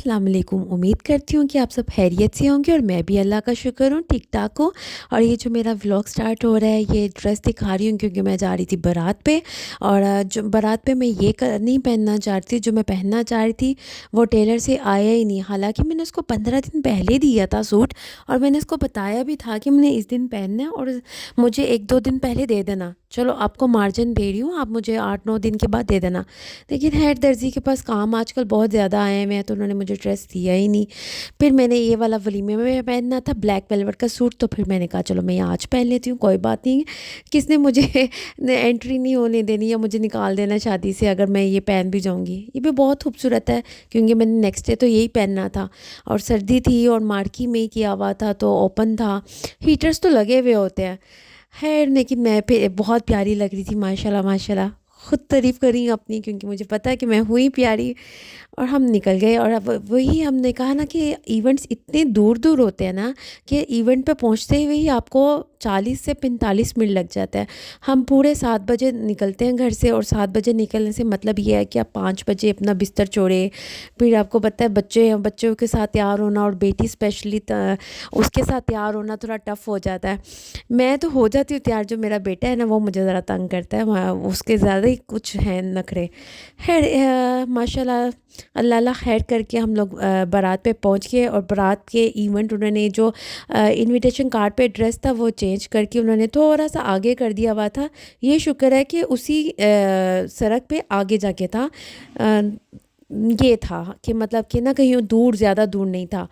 अस्सलाम वालेकुम। उम्मीद करती हूँ कि आप सब खैरियत से होंगे और मैं भी अल्लाह का शुक्र हूँ ठीक-ठाक हूँ। और ये जो मेरा व्लॉग स्टार्ट हो रहा है, ये ड्रेस दिखा रही हूँ क्योंकि मैं जा रही थी बारात पे। और जो बारात पे मैं ये नहीं पहनना चाह रही थी, जो मैं पहनना चाह रही थी वो टेलर से आया ही नहीं। हालाँकि मैंने उसको 15 दिन पहले दिया था सूट, और मैंने उसको बताया भी था कि मैंने इस दिन पहनना है और मुझे 1-2 दिन पहले दे देना। चलो आपको मार्जिन दे रही हूँ, आप मुझे 8-9 दिन के बाद दे देना। लेकिन खैर दर्जी के पास काम आजकल बहुत ज़्यादा आए हुए हैं, तो उन्होंने मुझे ड्रेस दिया ही नहीं। फिर मैंने ये वाला वलीमे में पहनना था, ब्लैक वेलवेट का सूट, तो फिर मैंने कहा चलो मैं ये आज पहन लेती हूँ, कोई बात नहीं। किसने मुझे एंट्री नहीं होने देनी या मुझे निकाल देना शादी से अगर मैं ये पहन भी जाऊँगी। ये भी बहुत खूबसूरत है क्योंकि मैंने नेक्स्ट डे तो यही पहनना था, और सर्दी थी और मार्की में ही किया हुआ था तो ओपन था, हीटर्स तो लगे हुए होते हैं। खैर लेकिन मैं पे बहुत प्यारी लग रही थी, माशाल्लाह माशाल्लाह। खुद तारीफ़ करी अपनी, क्योंकि मुझे पता है कि मैं हुई प्यारी। और हम निकल गए, और अब वही हमने कहा ना कि इवेंट्स इतने दूर दूर होते हैं ना कि इवेंट पे पहुंचते हुए ही आपको 40 से 45 मिनट लग जाता है। हम पूरे 7 बजे निकलते हैं घर से, और 7 बजे निकलने से मतलब ये है कि आप 5 बजे अपना बिस्तर छोड़े। फिर आपको पता है बच्चे हैं, बच्चों के साथ तैयार होना, और बेटी स्पेशली उसके साथ तैयार होना थोड़ा टफ़ हो जाता है। मैं तो हो जाती हूँ तैयार, जो मेरा बेटा है ना वो मुझे ज़रा तंग करता है, उसके ज़्यादा ही कुछ हैं नखरे। खैर माशाल्लाह अल्लाह अल्लाह खैर करके हम लोग बारात पे पहुंच गए। और बारात के इवेंट उन्होंने जो इनविटेशन कार्ड पे एड्रेस था वो चेंज करके उन्होंने थोड़ा सा आगे कर दिया हुआ था। ये शुक्र है कि उसी सड़क पे आगे जाके था। ये था कि मतलब कि ना कहीं दूर, ज़्यादा दूर नहीं था।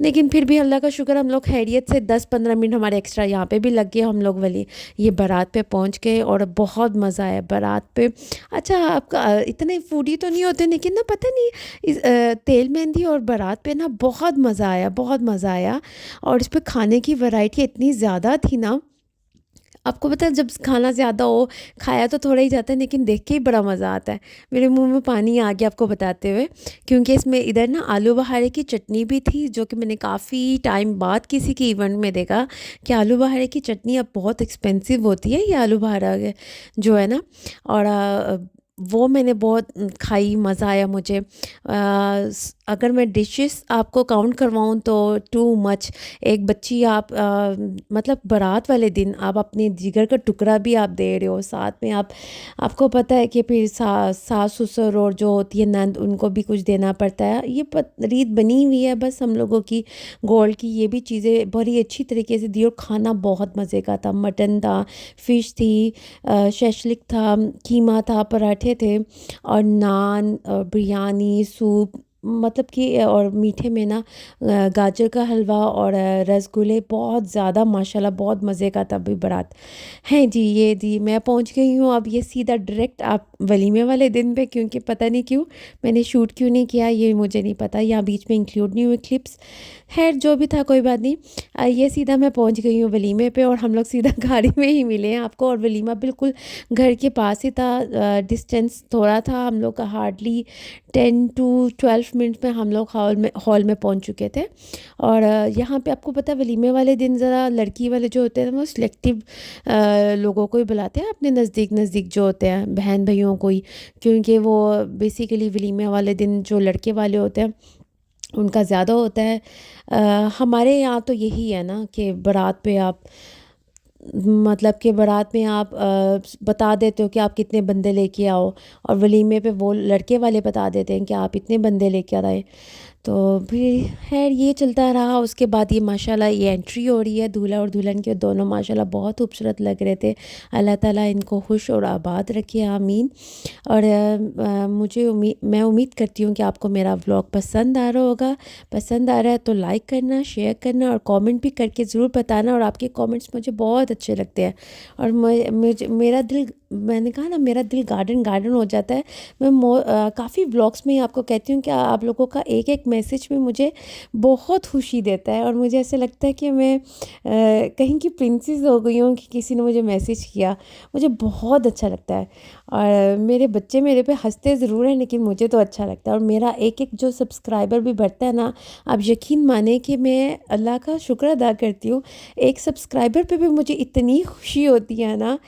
लेकिन फिर भी अल्लाह का शुक्र, हम लोग खैरियत से 10-15 मिनट हमारे एक्स्ट्रा यहाँ पे भी लग गए। हम लोग वाली ये बारात पे पहुँच गए और बहुत मज़ा आया बारात पे। अच्छा, आपका इतने फूडी तो नहीं होते, लेकिन ना पता नहीं तेल मेहंदी और बारात पे ना बहुत मज़ा आया, बहुत मज़ा आया। और इस पे खाने की वैरायटी इतनी ज़्यादा थी ना, आपको पता है जब खाना ज़्यादा हो, खाया तो थोड़ा ही जाता है लेकिन देख के ही बड़ा मज़ा आता है। मेरे मुंह में पानी आ गया आपको बताते हुए, क्योंकि इसमें इधर ना आलू बहारे की चटनी भी थी, जो कि मैंने काफ़ी टाइम बाद किसी के इवेंट में देखा कि आलू बहारे की चटनी अब बहुत एक्सपेंसिव होती है, ये आलू बहारा जो है ना। और वो मैंने बहुत खाई, मज़ा आया मुझे। अगर मैं डिशेस आपको काउंट करवाऊँ तो टू मच। एक बच्ची आप मतलब बारात वाले दिन आप अपने जिगर का टुकड़ा भी आप दे रहे हो, साथ में आपको पता है कि फिर सास ससुर और जो होती है नंद, उनको भी कुछ देना पड़ता है। ये रीत बनी हुई है बस हम लोगों की गोल्ड की। ये भी चीज़ें बड़ी अच्छी तरीके से दी, और खाना बहुत मज़े का था। मटन था, फ़िश थी, शैशलिक था, कीमा था, पराठे थे, और नान, बिरयानी, सूप, मतलब कि और मीठे में ना गाजर का हलवा और रसगुल्ले, बहुत ज़्यादा माशाल्लाह बहुत मज़े का था भी बारात है जी। ये जी मैं पहुंच गई हूँ अब, ये सीधा डायरेक्ट आप वलीमे वाले दिन पे, क्योंकि पता नहीं क्यों मैंने शूट क्यों नहीं किया ये मुझे नहीं पता, यहाँ बीच में इंक्लूड नहीं हुए क्लिप्स। खैर जो भी था कोई बात नहीं। ये सीधा मैं पहुंच गई हूँ वलीमे पे, और हम लोग सीधा गाड़ी में ही मिले हैं आपको। और वलीमा बिल्कुल घर के पास ही था, डिस्टेंस थोड़ा था हम लोग का, हार्डली 10 टू 12 मिनट्स में हम लोग हॉल में पहुंच चुके थे। और यहाँ पे आपको पता है वलीमे वाले दिन ज़रा लड़की वाले जो होते हैं वो सिलेक्टिव लोगों को ही बुलाते हैं, अपने नज़दीक नज़दीक जो होते हैं बहन भाइयों को ही, क्योंकि वो बेसिकली वलीमे वाले दिन जो लड़के वाले होते हैं उनका ज़्यादा होता है। हमारे यहाँ तो यही है ना कि बारात पे आप मतलब कि बारात में आप बता देते हो कि आप कितने बंदे लेके आओ, और वलीमे पे वो लड़के वाले बता देते हैं कि आप इतने बंदे लेके आ रहे। तो फिर खैर ये चलता रहा। उसके बाद ये माशाल्लाह ये एंट्री हो रही है, दूल्हा और दुल्हन के दोनों माशाल्लाह बहुत खूबसूरत लग रहे थे। अल्लाह ताला इनको खुश और आबाद रखे, आमीन। और मैं उम्मीद करती हूँ कि आपको मेरा व्लॉग पसंद आ रहा होगा। पसंद आ रहा है तो लाइक करना, शेयर करना, और कमेंट भी करके ज़रूर बताना। और आपके कमेंट्स मुझे बहुत अच्छे लगते हैं, और मुझे मेरा दिल, मैंने कहा ना मेरा दिल गार्डन गार्डन हो जाता है। मैं काफ़ी व्लॉग्स में ही आपको कहती हूँ कि आप लोगों का एक एक मैसेज भी मुझे बहुत खुशी देता है, और मुझे ऐसे लगता है कि मैं कहीं की प्रिंसेस हो गई हूँ कि किसी ने मुझे मैसेज किया। मुझे बहुत अच्छा लगता है, और मेरे बच्चे मेरे पे हंसते ज़रूर हैं लेकिन मुझे तो अच्छा लगता है। और मेरा एक एक जो सब्सक्राइबर भी बढ़ता है ना, आप यकीन माने कि मैं अल्लाह का शुक्र अदा करती हूँ। एक सब्सक्राइबर पे भी मुझे इतनी खुशी होती है ना,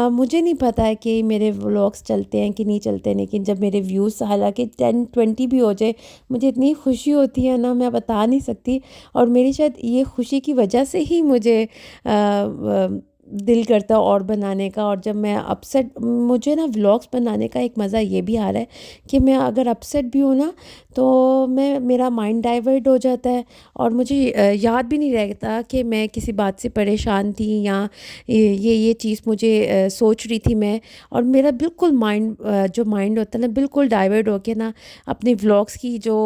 मुझे नहीं نہیں پتہ ہے کہ میرے व्लॉग्स چلتے ہیں کہ نہیں چلتے، لیکن جب میرے ویوز حالانکہ 10-20 بھی ہو جائے، مجھے اتنی خوشی ہوتی ہے نا، میں بتا نہیں سکتی۔ اور میری شاید یہ خوشی کی وجہ سے ہی مجھے دل کرتا ہے اور بنانے کا۔ اور جب میں اپسیٹ، مجھے نا व्लॉग्स بنانے کا ایک مزہ یہ بھی آ رہا ہے کہ میں اگر اپسیٹ بھی ہوں نا تو میرا مائنڈ ڈائیورٹ ہو جاتا ہے، اور مجھے یاد بھی نہیں رہتا کہ میں کسی بات سے پریشان تھی یا یہ چیز مجھے سوچ رہی تھی میں، اور میرا بالکل مائنڈ جو مائنڈ ہوتا ہے نا بالکل ڈائیورٹ ہو کے نا اپنے व्लॉग्स کی جو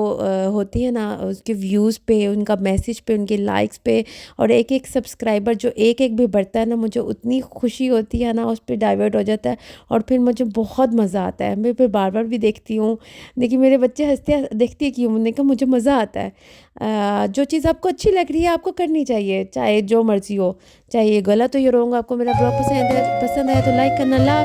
ہوتی ہے نا اس کے ویوز پہ، ان کا میسج پہ، ان کے لائکس پہ، اور ایک ایک سبسکرائبر جو ایک ایک بھی بڑھتا ہے نا، مجھے اتنی خوشی ہوتی ہے نا، اس پہ ڈائیورٹ ہو جاتا ہے، اور پھر مجھے بہت مزہ آتا ہے۔ میں پھر بار بار بھی دیکھتی ہوں، لیکن میرے بچے ہنستے ہیں، دیکھتی ہے کیوں؟ میں نے کہا مجھے مزہ آتا ہے۔ جو چیز آپ کو اچھی لگ رہی ہے آپ کو کرنی چاہیے، چاہے جو مرضی ہو، چاہے یہ غلط ہو یا رونگ۔ آپ کو میرا بلاگ پسند ہے تو لائک کرنا۔